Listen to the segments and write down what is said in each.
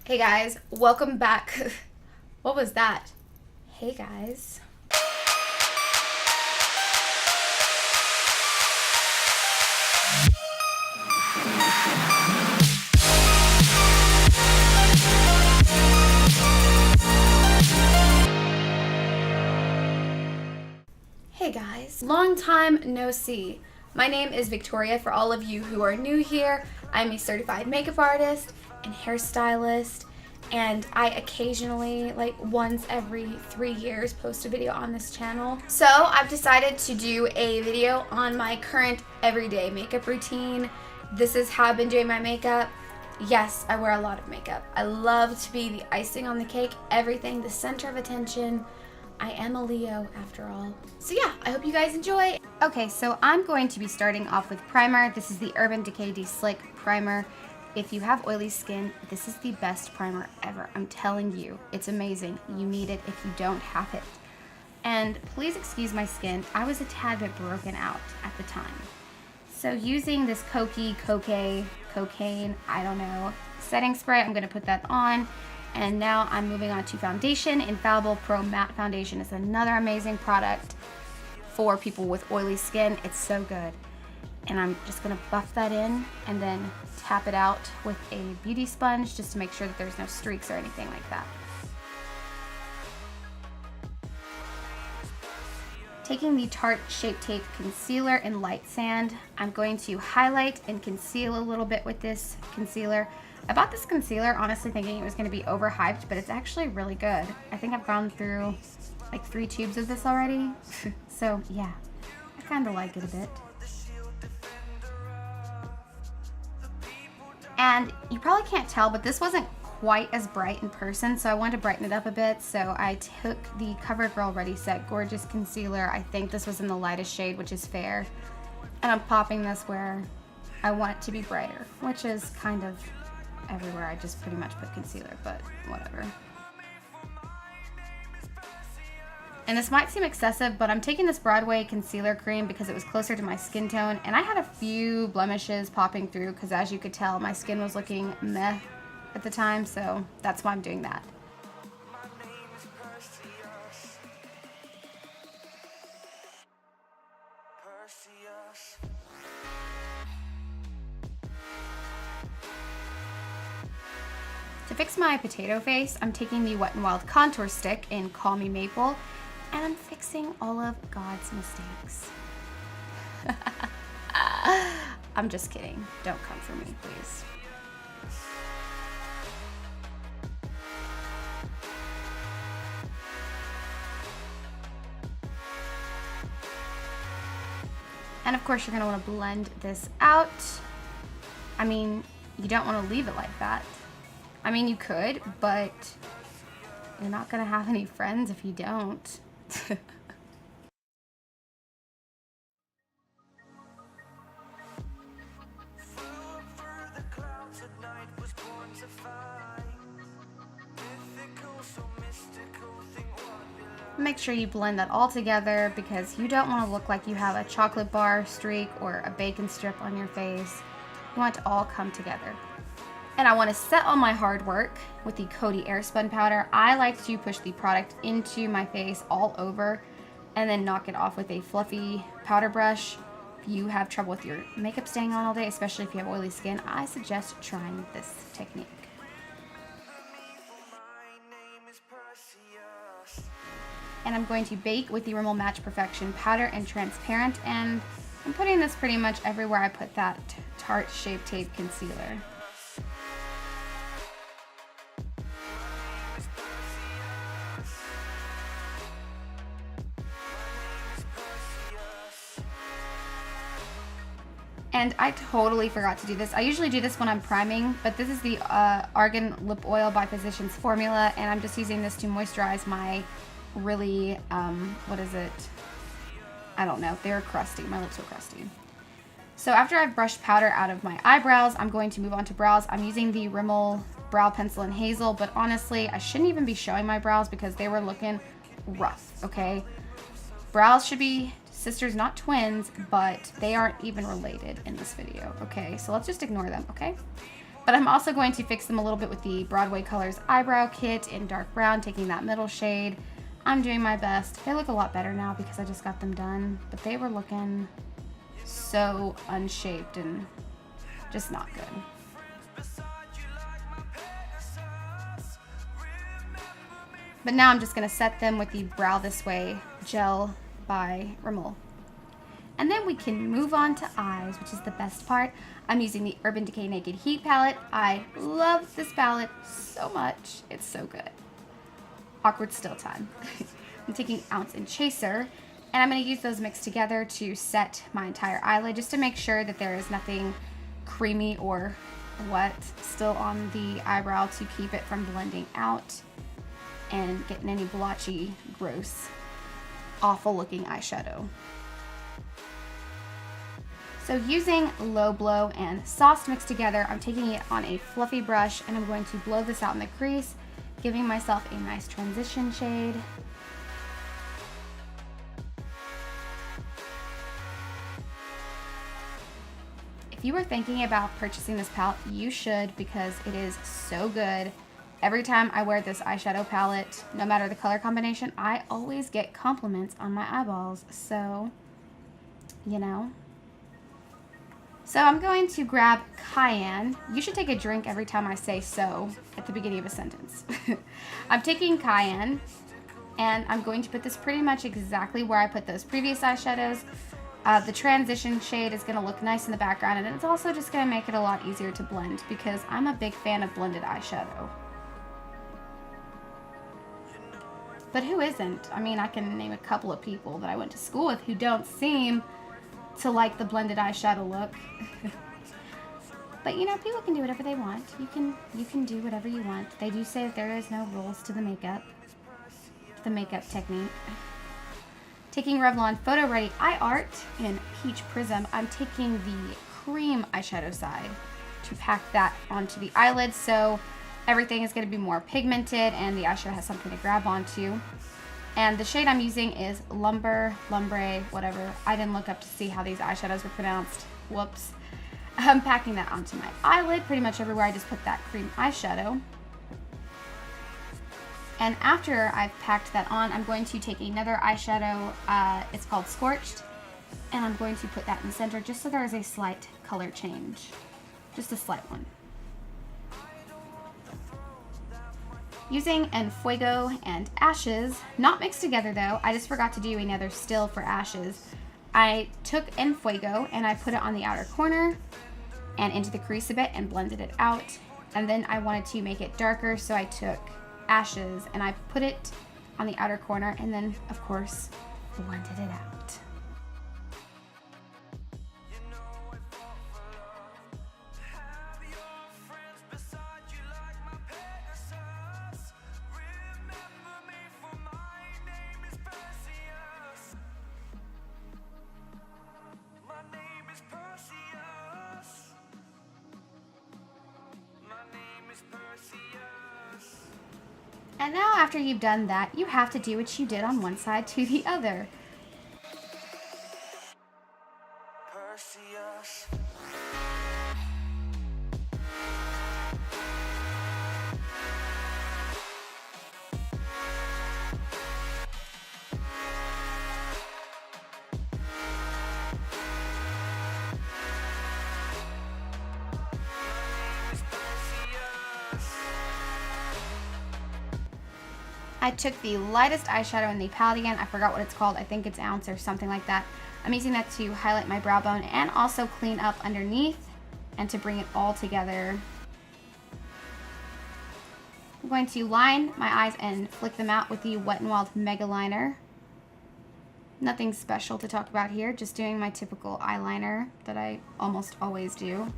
Hey guys, welcome back. What was that? Hey guys. Hey guys, long time no see. My name is Victoria for all of you who are new here. I'm a certified makeup artist and hairstylist, and I occasionally, like once every 3 years, post a video on this channel. So I've decided to do a video on my current everyday makeup routine. This is how I've been doing my makeup. Yes, I wear a lot of makeup. I love to be the icing on the cake, everything, the center of attention. I am a Leo after all. So yeah, I hope you guys enjoy. Okay, so I'm going to be starting off with primer. This is the Urban Decay De-Slick Primer. If you have oily skin, this is the best primer ever. I'm telling you, it's amazing. You need it if you don't have it. And please excuse my skin. I was a tad bit broken out at the time. So using this Kokie, cocaine, I don't know, setting spray, I'm gonna put that on. And now I'm moving on to foundation. Infallible Pro Matte Foundation is another amazing product for people with oily skin. It's so good. And I'm just gonna buff that in and then tap it out with a beauty sponge just to make sure that there's no streaks or anything like that. Taking the Tarte Shape Tape Concealer in Light Sand, I'm going to highlight and conceal a little bit with this concealer. I bought this concealer honestly thinking it was going to be overhyped, but it's actually really good. I think I've gone through like 3 tubes of this already. So yeah, I kind of like it a bit. And you probably can't tell, but this wasn't quite as bright in person, so I wanted to brighten it up a bit. So I took the Covergirl Ready Set Gorgeous Concealer. I think this was in the lightest shade, which is Fair. And I'm popping this where I want it to be brighter, which is kind of everywhere. I just pretty much put concealer, but whatever. And this might seem excessive, but I'm taking this Broadway concealer cream because it was closer to my skin tone, and I had a few blemishes popping through because, as you could tell, my skin was looking meh at the time, so that's why I'm doing that. To fix my potato face, I'm taking the Wet n Wild Contour Stick in Call Me Maple, and I'm fixing all of God's mistakes. I'm just kidding. Don't come for me, please. And of course, you're gonna wanna blend this out. I mean, you don't wanna leave it like that. I mean, you could, but you're not gonna have any friends if you don't. Make sure you blend that all together because you don't want to look like you have a chocolate bar streak or a bacon strip on your face. You want it to all come together. And I want to set all my hard work with the Coty Airspun powder. I like to push the product into my face all over and then knock it off with a fluffy powder brush. If you have trouble with your makeup staying on all day, especially if you have oily skin, I suggest trying this technique. And I'm going to bake with the Rimmel Match Perfection powder and transparent, and I'm putting this pretty much everywhere I put that Tarte Shape Tape Concealer. And I totally forgot to do this. I usually do this when I'm priming, but this is the Argan Lip Oil by Physicians Formula, and I'm just using this to moisturize my really, what is it? I don't know. They're crusty. My lips are crusty. So after I've brushed powder out of my eyebrows, I'm going to move on to brows. I'm using the Rimmel Brow Pencil in Hazel, but honestly, I shouldn't even be showing my brows because they were looking rough, okay? Brows should be sisters, not twins, but they aren't even related in this video, okay? So let's just ignore them, okay? But I'm also going to fix them a little bit with the Broadway Colors Eyebrow Kit in dark brown, taking that middle shade. I'm doing my best. They look a lot better now because I just got them done, but they were looking so unshaped and just not good. But now I'm just going to set them with the Brow This Way gel by Rimmel. And then we can move on to eyes, which is the best part. I'm using the Urban Decay Naked Heat Palette. I love this palette so much. It's so good. Awkward still time. I'm taking Ounce and Chaser, and I'm going to use those mixed together to set my entire eyelid, just to make sure that there is nothing creamy or wet still on the eyebrow to keep it from blending out and getting any blotchy, gross, awful looking eyeshadow. So using Low Blow and Sauce mixed together, I'm taking it on a fluffy brush and I'm going to blow this out in the crease, giving myself a nice transition shade. If you were thinking about purchasing this palette, you should, because it is so good. Every time I wear this eyeshadow palette, no matter the color combination, I always get compliments on my eyeballs. So, you know. So I'm going to grab Cayenne. You should take a drink every time I say so at the beginning of a sentence. I'm taking Cayenne, and I'm going to put this pretty much exactly where I put those previous eyeshadows. The transition shade is going to look nice in the background, and it's also just going to make it a lot easier to blend because I'm a big fan of blended eyeshadow. But who isn't? I mean, I can name a couple of people that I went to school with who don't seem to like the blended eyeshadow look. But you know, people can do whatever they want. You can do whatever you want. They do say that there is no rules to the makeup technique. Taking Revlon Photoready Eye Art in Peach Prism, I'm taking the cream eyeshadow side to pack that onto the eyelid, so everything is going to be more pigmented and the eyeshadow has something to grab onto. And the shade I'm using is Lumbre, whatever. I didn't look up to see how these eyeshadows were pronounced. Whoops. I'm packing that onto my eyelid. Pretty much everywhere I just put that cream eyeshadow. And after I've packed that on, I'm going to take another eyeshadow. It's called Scorched. And I'm going to put that in the center just so there is a slight color change. Just a slight one. Using Fuego and Ashes, not mixed together though, I just forgot to do another still for Ashes. I took Fuego and I put it on the outer corner and into the crease a bit and blended it out. And then I wanted to make it darker, so I took Ashes and I put it on the outer corner and then, of course, blended it out. And now after you've done that, you have to do what you did on one side to the other. I took the lightest eyeshadow in the palette again. I forgot what it's called. I think it's Ounce or something like that. I'm using that to highlight my brow bone and also clean up underneath and to bring it all together. I'm going to line my eyes and flick them out with the Wet n Wild Mega Liner. Nothing special to talk about here, just doing my typical eyeliner that I almost always do.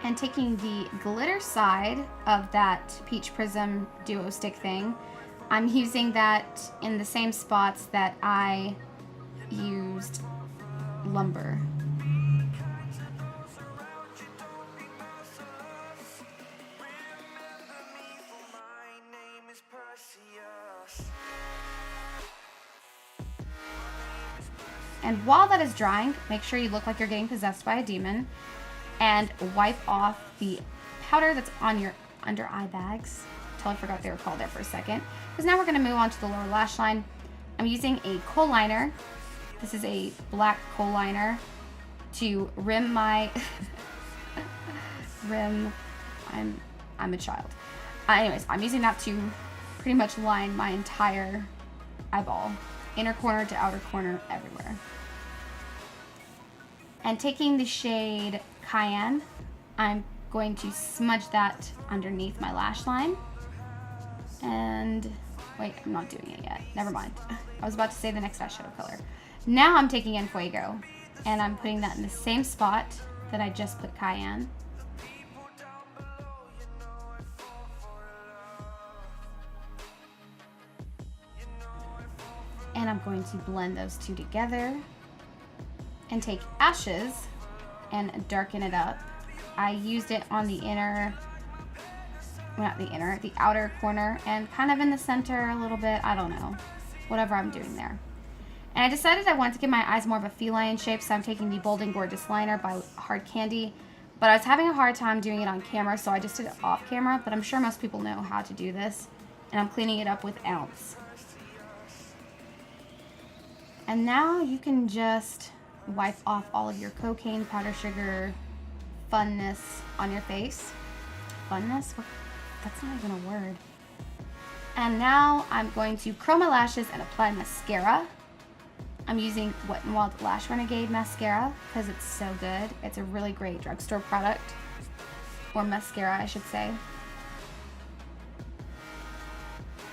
And taking the glitter side of that Peach Prism Duo Stick thing, I'm using that in the same spots that I used Lumbre. And while that is drying, make sure you look like you're getting possessed by a demon and wipe off the powder that's on your under eye bags. Totally forgot they were called there for a second. Because now we're going to move on to the lower lash line. I'm using a Kohl liner. This is a black Kohl liner to rim my I'm a child. Anyways, I'm using that to pretty much line my entire eyeball, inner corner to outer corner, everywhere. And taking the shade Cayenne, I'm going to smudge that underneath my lash line. And wait, I'm not doing it yet. Never mind. I was about to say the next eyeshadow color. Now I'm taking in Fuego, and I'm putting that in the same spot that I just put Cayenne. And I'm going to blend those two together and take Ashes and darken it up. I used it on the inner, well, not the inner, the outer corner and kind of in the center a little bit. I don't know, whatever I'm doing there. And I decided I wanted to give my eyes more of a feline shape, so I'm taking the Bold and Gorgeous liner by Hard Candy. But I was having a hard time doing it on camera, so I just did it off camera, but I'm sure most people know how to do this. And I'm cleaning it up with Ounce. And now you can just wipe off all of your cocaine, powder sugar, funness on your face. Funness? That's not even a word. And now I'm going to curl my lashes and apply mascara. I'm using Wet n Wild Lash Renegade mascara because it's so good. It's a really great drugstore product. Or mascara, I should say.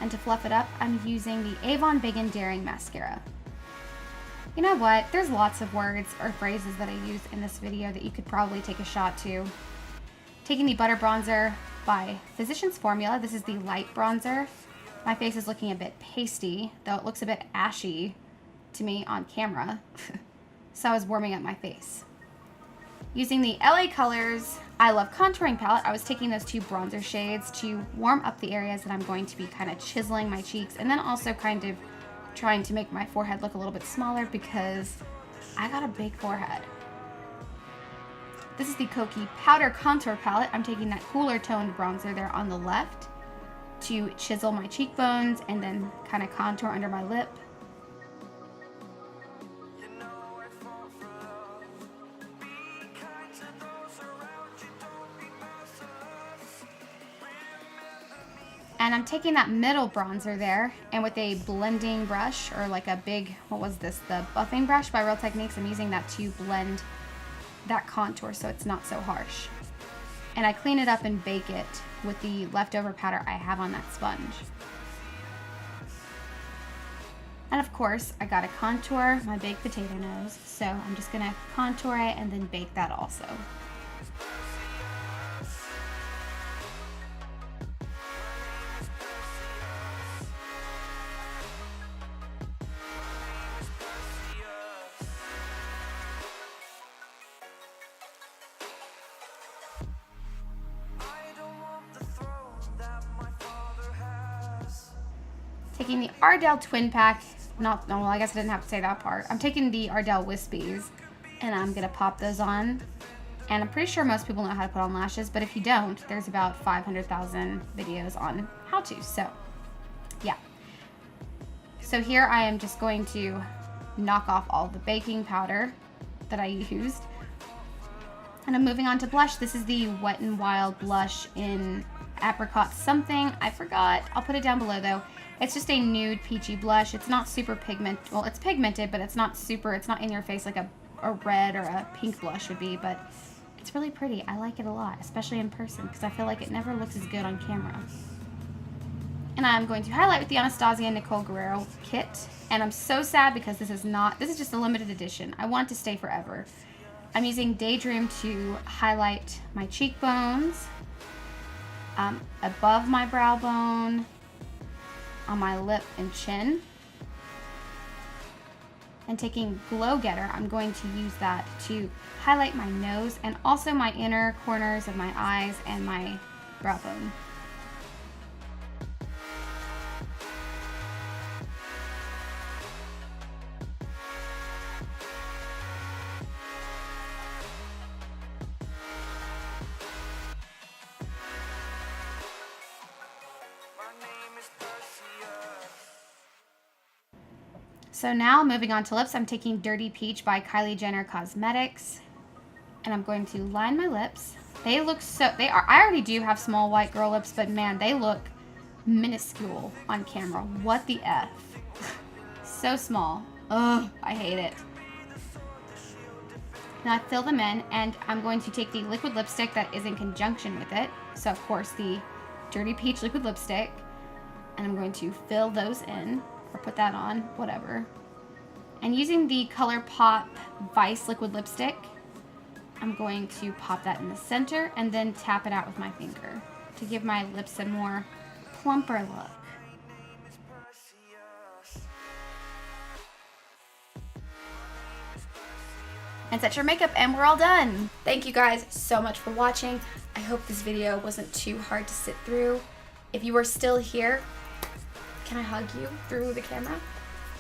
And to fluff it up, I'm using the Avon Big and Daring mascara. You know what? There's lots of words or phrases that I use in this video that you could probably take a shot to. Taking the Butter Bronzer by Physicians Formula. This is the light bronzer. My face is looking a bit pasty, though it looks a bit ashy to me on camera. So I was warming up my face. Using the LA Colors I Love Contouring palette, I was taking those two bronzer shades to warm up the areas that I'm going to be kind of chiseling my cheeks, and then also kind of trying to make my forehead look a little bit smaller because I got a big forehead. This is the Kokie Powder Contour Palette. I'm taking that cooler toned bronzer there on the left to chisel my cheekbones and then kind of contour under my lip. And I'm taking that middle bronzer there, and with a blending brush, or like a big, what was this, the buffing brush by Real Techniques, I'm using that to blend that contour so it's not so harsh. And I clean it up and bake it with the leftover powder I have on that sponge. And of course, I gotta contour my baked potato nose, so I'm just gonna contour it and then bake that also. Taking the Ardell Twin Pack, well, I guess I didn't have to say that part. I'm taking the Ardell Wispies, and I'm gonna pop those on. And I'm pretty sure most people know how to put on lashes, but if you don't, there's about 500,000 videos on how to, so yeah. So here I am just going to knock off all the baking powder that I used. And I'm moving on to blush. This is the Wet n Wild blush in Apricot something. I forgot. I'll put it down below though. It's just a nude peachy blush. It's not super pigmented. Well, it's pigmented, but it's not super, it's not in your face like a red or a pink blush would be, but it's really pretty. I like it a lot, especially in person, because I feel like it never looks as good on camera. And I'm going to highlight with the Anastasia Nicole Guerrero kit. And I'm so sad because this is just a limited edition. I want it to stay forever. I'm using Daydream to highlight my cheekbones, above my brow bone, on my lip and chin. And taking Glow Getter, I'm going to use that to highlight my nose and also my inner corners of my eyes and my brow bone. So now moving on to lips, I'm taking Dirty Peach by Kylie Jenner Cosmetics. And I'm going to line my lips. They look so, I already do have small white girl lips, but man, they look minuscule on camera. What the F? So small. Ugh, I hate it. Now I fill them in, and I'm going to take the liquid lipstick that is in conjunction with it. So of course the Dirty Peach liquid lipstick. And I'm going to fill those in, or put that on, whatever. And using the ColourPop Vice liquid lipstick, I'm going to pop that in the center and then tap it out with my finger to give my lips a more plumper look. And set your makeup, and we're all done. Thank you guys so much for watching. I hope this video wasn't too hard to sit through. If you are still here, can I hug you through the camera?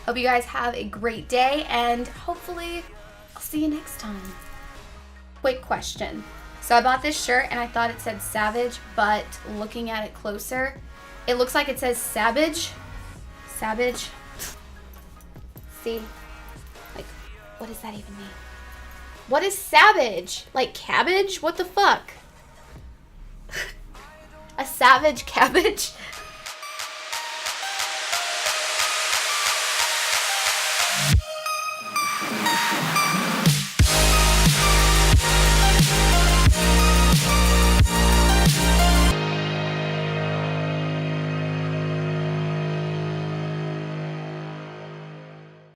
Hope you guys have a great day, and hopefully I'll see you next time. Quick question. So I bought this shirt and I thought it said Savage, but looking at it closer, it looks like it says Sabage. Savage. See? Like, what does that even mean? What is Savage? Like cabbage? What the fuck? A savage cabbage?